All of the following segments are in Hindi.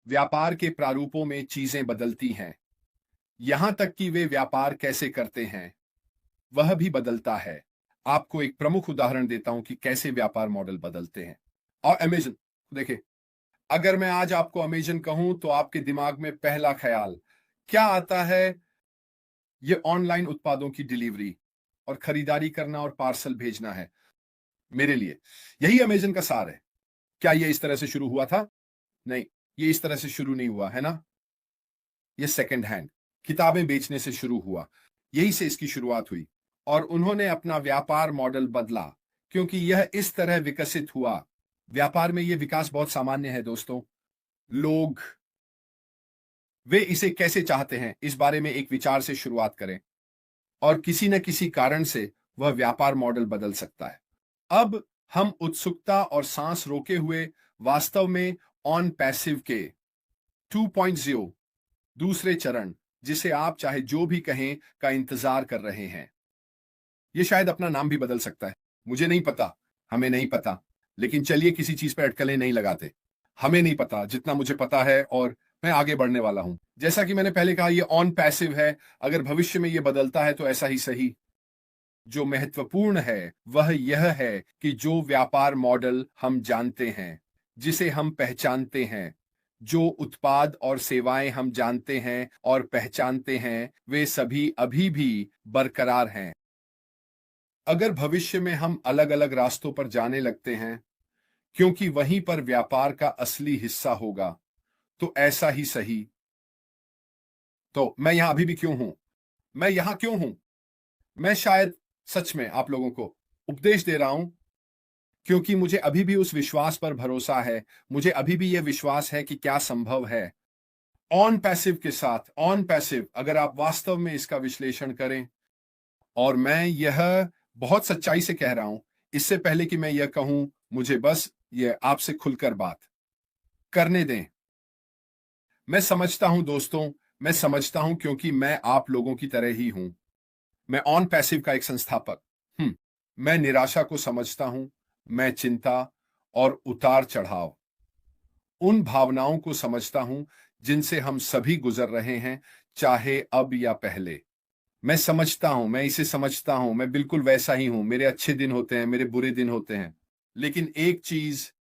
व्यापार के प्रारूपों में चीजें बदलती हैं। यहां तक कि वे व्यापार कैसे करते हैं वह भी बदलता है। आपको एक प्रमुख उदाहरण देता हूं कि कैसे व्यापार मॉडल बदलते हैं। और अमेजन देखिए, अगर मैं आज आपको अमेजन कहूं तो आपके दिमाग में पहला ख्याल क्या आता है? ये ऑनलाइन उत्पादों की डिलीवरी और खरीदारी करना और पार्सल भेजना है मेरे लिए। यही अमेजन का सार है। क्या ये इस तरह से शुरू हुआ था? नहीं, ये इस तरह से शुरू नहीं हुआ है ना। ये सेकंड हैंड किताबें बेचने से शुरू हुआ। यही से इसकी शुरुआत हुई और उन्होंने अपना व्यापार मॉडल बदला क्योंकि यह इस तरह विकसित हुआ। व्यापार में यह विकास बहुत सामान्य है दोस्तों। लोग वे इसे कैसे चाहते हैं इस बारे में एक विचार से शुरुआत करें और किसी न किसी कारण से वह व्यापार मॉडल बदल सकता है। अब हम उत्सुकता और सांस रोके हुए वास्तव में ऑन पैसिव के 2.0 दूसरे चरण, जिसे आप चाहे जो भी कहें, का इंतजार कर रहे हैं। यह शायद अपना नाम भी बदल सकता है। मुझे नहीं पता, हमें नहीं पता, लेकिन चलिए किसी चीज पर अटकलें नहीं लगाते। हमें नहीं पता जितना मुझे पता है और मैं आगे बढ़ने वाला हूं। जैसा कि मैंने पहले कहा, यह ऑन पैसिव है। अगर भविष्य में यह बदलता है तो ऐसा ही सही। जो महत्वपूर्ण है वह यह है कि जो व्यापार मॉडल हम जानते हैं, जिसे हम पहचानते हैं, जो उत्पाद और सेवाएं हम जानते हैं और पहचानते हैं, वे सभी अभी भी बरकरार हैं। अगर भविष्य में हम अलग अलग रास्तों पर जाने लगते हैं क्योंकि वहीं पर व्यापार का असली हिस्सा होगा, तो ऐसा ही सही। तो मैं यहां अभी भी क्यों हूं? मैं यहां क्यों हूं? मैं शायद सच में आप लोगों को उपदेश दे रहा हूं क्योंकि मुझे अभी भी उस विश्वास पर भरोसा है। मुझे अभी भी यह विश्वास है कि क्या संभव है ऑन पैसिव के साथ। ऑन पैसिव, अगर आप वास्तव में इसका विश्लेषण करें, और मैं यह बहुत सच्चाई से कह रहा हूं, इससे पहले कि मैं यह कहूं, मुझे बस यह आपसे खुलकर बात करने दें। मैं समझता हूं दोस्तों, मैं समझता हूं क्योंकि मैं आप लोगों की तरह ही हूं। मैं ऑन पैसिव का एक संस्थापक। मैं निराशा को समझता हूं। मैं चिंता और उतार चढ़ाव, उन भावनाओं को समझता हूं जिनसे हम सभी गुजर रहे हैं, चाहे अब या पहले। मैं समझता हूं, मैं इसे समझता हूं। मैं बिल्कुल वैसा ही हूं। मेरे अच्छे दिन होते हैं, मेरे बुरे दिन होते हैं, लेकिन एक चीज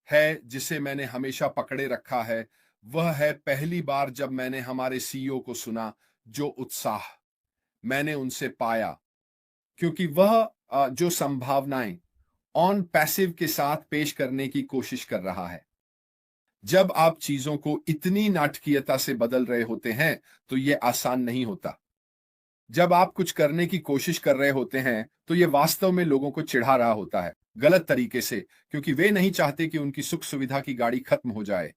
है जिसे मैंने हमेशा पकड़े रखा है। वह है पहली बार जब मैंने हमारे सीईओ को सुना, जो उत्साह मैंने उनसे पाया, क्योंकि वह जो संभावनाएं ऑन पैसिव के साथ पेश करने की कोशिश कर रहा है। जब आप चीजों को इतनी नाटकीयता से बदल रहे होते हैं तो यह आसान नहीं होता। जब आप कुछ करने की कोशिश कर रहे होते हैं तो यह वास्तव में लोगों को चिढ़ा रहा होता है, गलत तरीके से, क्योंकि वे नहीं चाहते कि उनकी सुख सुविधा की गाड़ी खत्म हो जाए।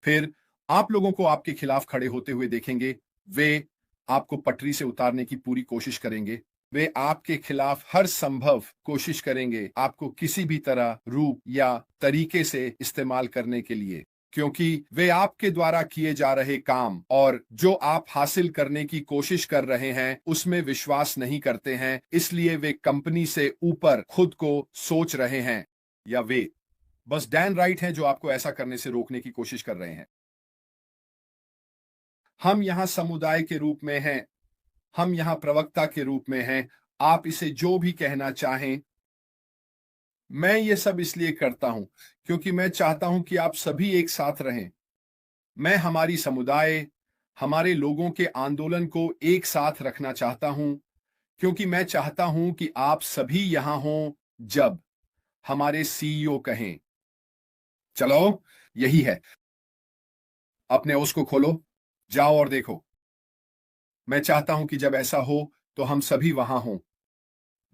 फिर आप लोगों को आपके खिलाफ खड़े होते हुए देखेंगे। वे आपको पटरी से उतारने की पूरी कोशिश करेंगे। वे आपके खिलाफ हर संभव कोशिश करेंगे आपको किसी भी तरह, रूप या तरीके से इस्तेमाल करने के लिए, क्योंकि वे आपके द्वारा किए जा रहे काम और जो आप हासिल करने की कोशिश कर रहे हैं उसमें विश्वास नहीं करते हैं। इसलिए वे कंपनी से ऊपर खुद को सोच रहे हैं, या वे बस डैन राइट हैं जो आपको ऐसा करने से रोकने की कोशिश कर रहे हैं। हम यहां समुदाय के रूप में हैं, हम यहां प्रवक्ता के रूप में हैं। आप इसे जो भी कहना चाहें। मैं ये सब इसलिए करता हूं क्योंकि मैं चाहता हूं कि आप सभी एक साथ रहें। मैं हमारी समुदाय, हमारे लोगों के आंदोलन को एक साथ रखना चाहता हूं, क्योंकि मैं चाहता हूं कि आप सभी यहां हों जब हमारे सीईओ कहें, चलो यही है, अपने ओस को खोलो, जाओ और देखो। मैं चाहता हूं कि जब ऐसा हो तो हम सभी वहां हों।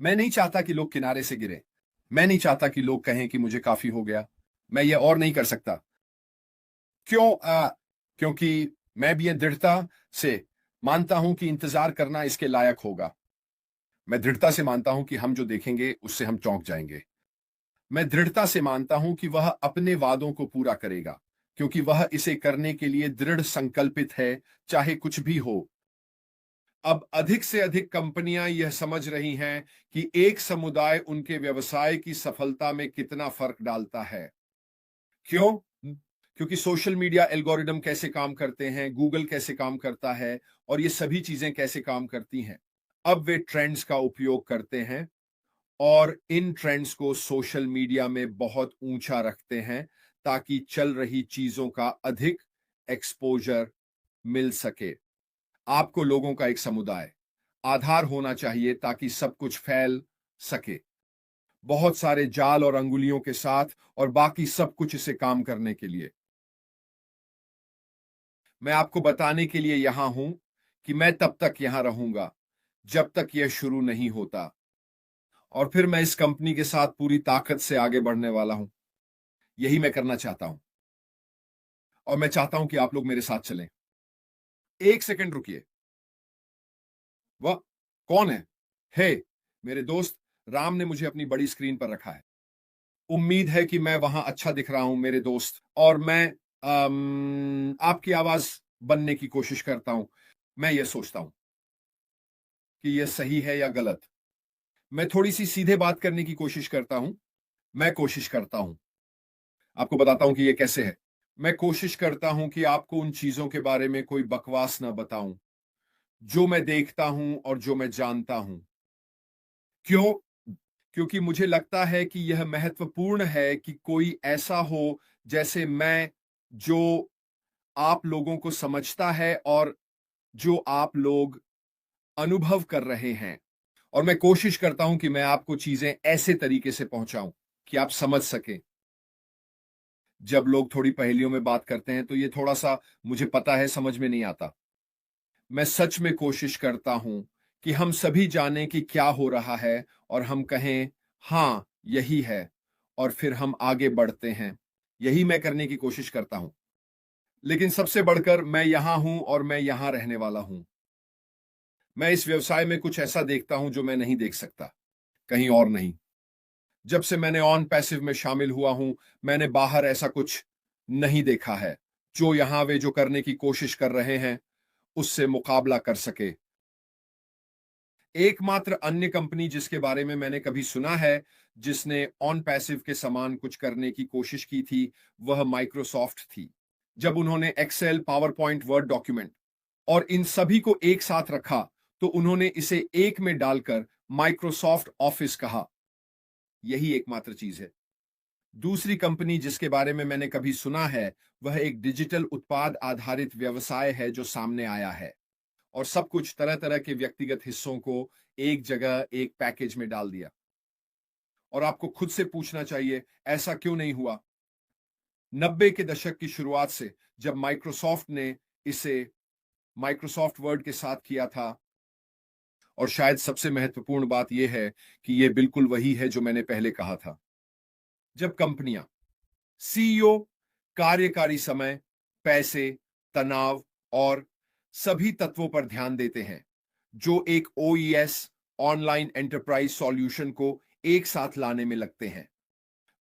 मैं नहीं चाहता कि लोग किनारे से गिरे। मैं नहीं चाहता कि लोग कहें कि मुझे काफी हो गया, मैं ये और नहीं कर सकता। क्यों? क्योंकि मैं भी ये दृढ़ता से मानता हूं कि इंतजार करना इसके लायक होगा। मैं दृढ़ता से मानता हूं कि हम जो देखेंगे उससे हम चौंक जाएंगे। मैं दृढ़ता से मानता हूं कि वह अपने वादों को पूरा करेगा, क्योंकि वह इसे करने के लिए दृढ़ संकल्पित है, चाहे कुछ भी हो। अब अधिक से अधिक कंपनियां यह समझ रही हैं कि एक समुदाय उनके व्यवसाय की सफलता में कितना फर्क डालता है। क्यों? क्योंकि सोशल मीडिया एल्गोरिदम कैसे काम करते हैं, गूगल कैसे काम करता है और ये सभी चीजें कैसे काम करती हैं। अब वे ट्रेंड्स का उपयोग करते हैं और इन ट्रेंड्स को सोशल मीडिया में बहुत ऊंचा रखते हैं ताकि चल रही चीजों का अधिक एक्सपोजर मिल सके। आपको लोगों का एक समुदाय आधार होना चाहिए ताकि सब कुछ फैल सके। बहुत सारे जाल और अंगुलियों के साथ और बाकी सब कुछ इसे काम करने के लिए। मैं आपको बताने के लिए यहां हूं कि मैं तब तक यहां रहूंगा जब तक यह शुरू नहीं होता, और फिर मैं इस कंपनी के साथ पूरी ताकत से आगे बढ़ने वाला हूं। यही मैं करना चाहता हूं और मैं चाहता हूं कि आप लोग मेरे साथ चलें। एक सेकंड रुकिए। वह कौन है? हे, मेरे दोस्त राम ने मुझे अपनी बड़ी स्क्रीन पर रखा है। उम्मीद है कि मैं वहां अच्छा दिख रहा हूं मेरे दोस्त, और मैं आपकी आवाज बनने की कोशिश करता हूं। मैं ये सोचता हूं कि यह सही है या गलत। मैं थोड़ी सी सीधे बात करने की कोशिश करता हूं। मैं कोशिश करता हूं, आपको बताता हूं कि यह कैसे है। मैं कोशिश करता हूं कि आपको उन चीजों के बारे में कोई बकवास ना बताऊं जो मैं देखता हूं और जो मैं जानता हूं। क्यों? क्योंकि मुझे लगता है कि यह महत्वपूर्ण है कि कोई ऐसा हो जैसे मैं, जो आप लोगों को समझता है और जो आप लोग अनुभव कर रहे हैं। और मैं कोशिश करता हूं कि मैं आपको चीजें ऐसे तरीके से पहुंचाऊं कि आप समझ सकें। जब लोग थोड़ी पहेलियों में बात करते हैं तो ये थोड़ा सा, मुझे पता है, समझ में नहीं आता। मैं सच में कोशिश करता हूं कि हम सभी जानें कि क्या हो रहा है और हम कहें हां यही है, और फिर हम आगे बढ़ते हैं। यही मैं करने की कोशिश करता हूं। लेकिन सबसे बढ़कर मैं यहां हूं और मैं यहां रहने वाला हूं। मैं इस व्यवसाय में कुछ ऐसा देखता हूं जो मैं नहीं देख सकता कहीं और नहीं। जब से मैंने ऑन पैसिव में शामिल हुआ हूं, मैंने बाहर ऐसा कुछ नहीं देखा है जो यहां वे जो करने की कोशिश कर रहे हैं उससे मुकाबला कर सके। एकमात्र अन्य कंपनी जिसके बारे में मैंने कभी सुना है जिसने ऑन पैसिव के समान कुछ करने की कोशिश की थी, वह माइक्रोसॉफ्ट थी। जब उन्होंने Excel, PowerPoint, Word document और इन सभी को एक साथ रखा तो उन्होंने इसे एक में डालकर माइक्रोसॉफ्ट ऑफिस कहा। यही एकमात्र चीज है। दूसरी कंपनी जिसके बारे में मैंने कभी सुना है वह एक डिजिटल उत्पाद आधारित व्यवसाय है जो सामने आया है और सब कुछ तरह तरह के व्यक्तिगत हिस्सों को एक जगह एक पैकेज में डाल दिया। और आपको खुद से पूछना चाहिए ऐसा क्यों नहीं हुआ। 90 के दशक की शुरुआत से जब माइक्रोसॉफ्ट ने इसे माइक्रोसॉफ्ट वर्ड के साथ किया था। और शायद सबसे महत्वपूर्ण बात यह है कि यह बिल्कुल वही है जो मैंने पहले कहा था। जब कंपनियां, सीईओ कार्यकारी समय, पैसे, तनाव और सभी तत्वों पर ध्यान देते हैं जो एक ओईएस ऑनलाइन एंटरप्राइज सॉल्यूशन को एक साथ लाने में लगते हैं।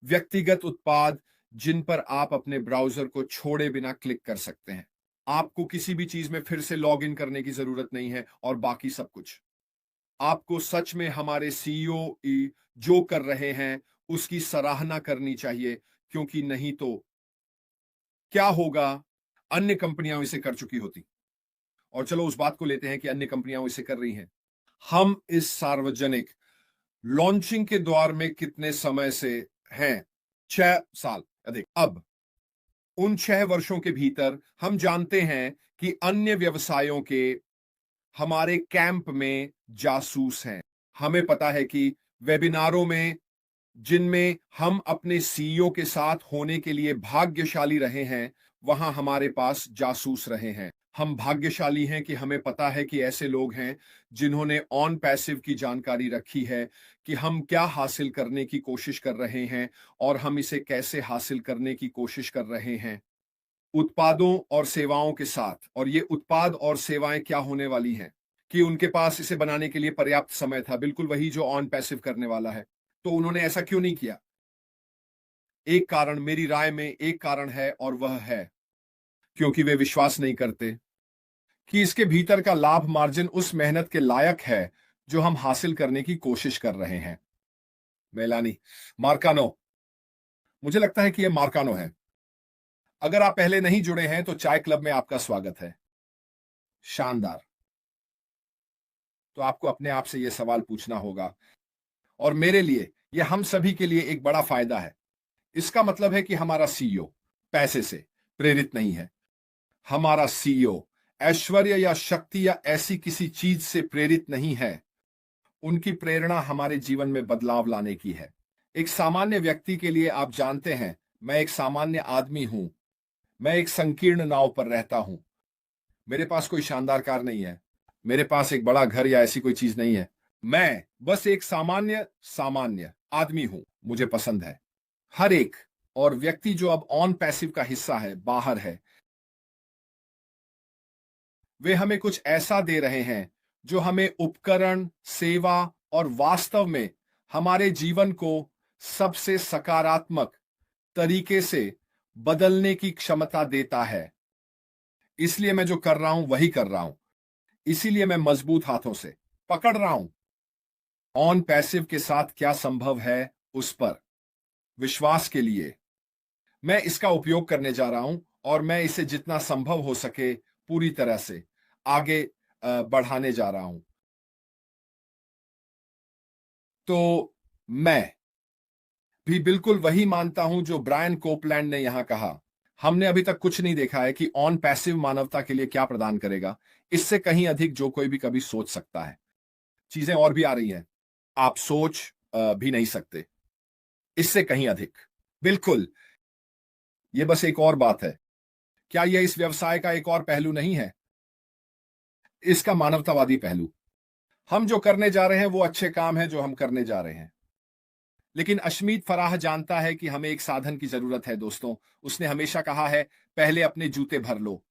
व्यक्तिगत उत्पाद जिन पर आप अपने ब्राउजर को छोड़े बिना क्लिक कर सकते हैं। आपको किसी भी चीज में फिर से लॉग इन करने की जरूरत नहीं है और बाकी सब कुछ। आपको सच में हमारे सीईओ जो कर रहे हैं उसकी सराहना करनी चाहिए, क्योंकि नहीं तो क्या होगा, अन्य कंपनियां इसे कर चुकी होती। और चलो उस बात को लेते हैं कि अन्य कंपनियां इसे कर रही हैं। हम इस सार्वजनिक लॉन्चिंग के द्वार में कितने समय से हैं? 6 साल अधिक। अब उन 6 वर्षों के भीतर हम जानते हैं कि अन्य व्यवसायों के हमारे कैंप में जासूस हैं। हमें पता है कि वेबिनारों में जिनमें हम अपने सीईओ के साथ होने के लिए भाग्यशाली रहे हैं, वहां हमारे पास जासूस रहे हैं। हम भाग्यशाली हैं कि हमें पता है कि ऐसे लोग हैं जिन्होंने ऑन पैसिव की जानकारी रखी है कि हम क्या हासिल करने की कोशिश कर रहे हैं और हम इसे कैसे हासिल करने की कोशिश कर रहे हैं उत्पादों और सेवाओं के साथ। और ये उत्पाद और सेवाएं क्या होने वाली हैं कि उनके पास इसे बनाने के लिए पर्याप्त समय था, बिल्कुल वही जो ऑन पैसिव करने वाला है। तो उन्होंने ऐसा क्यों नहीं किया? एक कारण, मेरी राय में एक कारण है, और वह है क्योंकि वे विश्वास नहीं करते कि इसके भीतर का लाभ मार्जिन उस मेहनत के लायक है जो हम हासिल करने की कोशिश कर रहे हैं। मेलानी, मार्कानो, मुझे लगता है कि यह मार्कानो है। अगर आप पहले नहीं जुड़े हैं तो चाय क्लब में आपका स्वागत है। शानदार। तो आपको अपने आप से यह सवाल पूछना होगा, और मेरे लिए, यह हम सभी के लिए एक बड़ा फायदा है। इसका मतलब है कि हमारा सीईओ पैसे से प्रेरित नहीं है। हमारा सीईओ ऐश्वर्य या शक्ति या ऐसी किसी चीज से प्रेरित नहीं है। उनकी प्रेरणा हमारे जीवन में बदलाव लाने की है। एक सामान्य व्यक्ति के लिए, आप जानते हैं, मैं एक सामान्य आदमी हूं। मैं एक संकीर्ण नाव पर रहता हूं। मेरे पास कोई शानदार कार नहीं है। मेरे पास एक बड़ा घर या ऐसी कोई चीज नहीं है। मैं बस एक सामान्य सामान्य आदमी हूं। मुझे पसंद है हर एक। और व्यक्ति जो अब ऑन पैसिव का हिस्सा है, बाहर है, वे हमें कुछ ऐसा दे रहे हैं जो हमें उपकरण, सेवा और वास्तव में हमारे जीवन को सबसे सकारात्मक तरीके से बदलने की क्षमता देता है। इसलिए मैं जो कर रहा हूं वही कर रहा हूं। इसीलिए मैं मजबूत हाथों से पकड़ रहा हूं। ऑन पैसिव के साथ क्या संभव है, उस पर विश्वास के लिए मैं इसका उपयोग करने जा रहा हूं, और मैं इसे जितना संभव हो सके पूरी तरह से आगे बढ़ाने जा रहा हूं। तो मैं भी बिल्कुल वही मानता हूं जो ब्रायन कोपलैंड ने यहां कहा। हमने अभी तक कुछ नहीं देखा है कि ऑन पैसिव मानवता के लिए क्या प्रदान करेगा। इससे कहीं अधिक जो कोई भी कभी सोच सकता है। चीजें और भी आ रही हैं, आप सोच भी नहीं सकते। इससे कहीं अधिक, बिल्कुल। यह बस एक और बात है। क्या यह इस व्यवसाय का एक और पहलू नहीं है? इसका मानवतावादी पहलू। हम जो करने जा रहे हैं वो अच्छे काम है जो हम करने जा रहे हैं। लेकिन अशमीत फराह जानता है कि हमें एक साधन की जरूरत है दोस्तों। उसने हमेशा कहा है, पहले अपने जूते भर लो,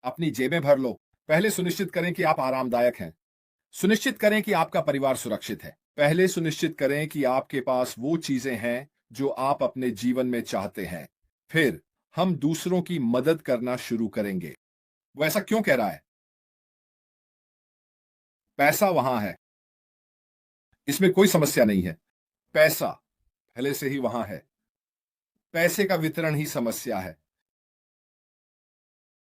अपनी जेबें भर लो। पहले सुनिश्चित करें कि आप आरामदायक हैं। सुनिश्चित करें कि आपका परिवार सुरक्षित है। पहले सुनिश्चित करें कि आपके पास वो चीजें हैं जो आप अपने जीवन में चाहते हैं। फिर हम दूसरों की मदद करना शुरू करेंगे। वो ऐसा क्यों कह रहा है? पैसा वहां है, इसमें कोई समस्या नहीं है। पैसा पहले से ही वहां है। पैसे का वितरण ही समस्या है।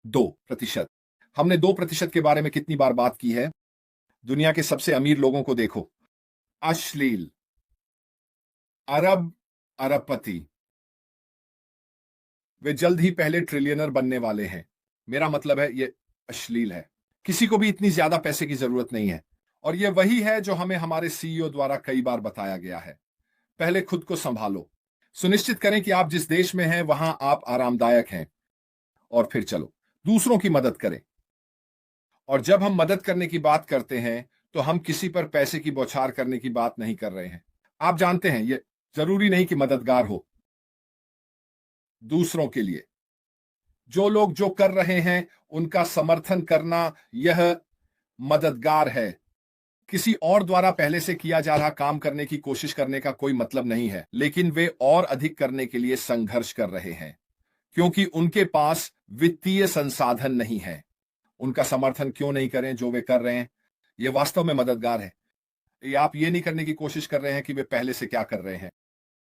2%। हमने 2% के बारे में कितनी बार बात की है? दुनिया के सबसे अमीर लोगों को देखो। अश्लील, अरबपति। वे जल्द ही पहले ट्रिलियनर बनने वाले हैं। मेरा मतलब है, ये अश्लील है। किसी को भी इतनी ज्यादा पैसे की जरूरत नहीं है। और यह वही है जो हमें हमारे सीईओ द्वारा कई बार बताया गया है। पहले खुद को संभालो। सुनिश्चित करें कि आप जिस देश में हैं वहां आप आरामदायक हैं। और फिर चलो दूसरों की मदद करें। और जब हम मदद करने की बात करते हैं तो हम किसी पर पैसे की बौछार करने की बात नहीं कर रहे हैं। आप जानते हैं, यह जरूरी नहीं कि मददगार हो। दूसरों के लिए जो लोग जो कर रहे हैं उनका समर्थन करना, यह मददगार है। किसी और द्वारा पहले से किया जा रहा काम करने की कोशिश करने का कोई मतलब नहीं है, लेकिन वे और अधिक करने के लिए संघर्ष कर रहे हैं क्योंकि उनके पास वित्तीय संसाधन नहीं है। उनका समर्थन क्यों नहीं करें जो वे कर रहे हैं? यह वास्तव में मददगार है। आप ये नहीं करने की कोशिश कर रहे हैं कि वे पहले से क्या कर रहे हैं।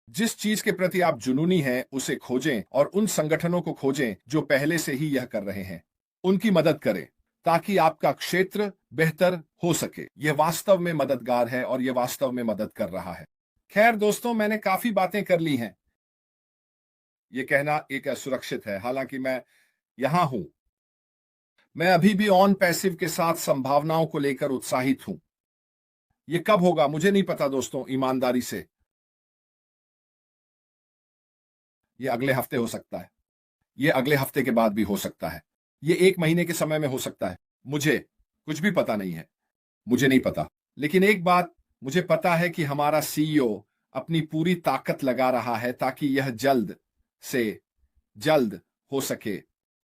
जिस चीज के प्रति आप जुनूनी हैं उसे खोजें और उन संगठनों को खोजें जो पहले से ही यह कर रहे हैं। उनकी मदद करें ताकि आपका क्षेत्र बेहतर हो सके। यह वास्तव में मददगार है और यह वास्तव में मदद कर रहा है। खैर दोस्तों, मैंने काफी बातें कर ली हैं। यह कहना एक असुरक्षित है, हालांकि मैं यहां हूं। मैं अभी भी ऑन पैसिव के साथ संभावनाओं को लेकर उत्साहित हूं। यह कब होगा मुझे नहीं पता दोस्तों, ईमानदारी से। यह अगले हफ्ते हो सकता है। यह अगले हफ्ते के बाद भी हो सकता है। यह 1 महीने के समय में हो सकता है। मुझे कुछ भी पता नहीं है। मुझे नहीं पता। लेकिन एक बात मुझे पता है कि हमारा सीईओ अपनी पूरी ताकत लगा रहा है ताकि यह जल्द से जल्द हो सके।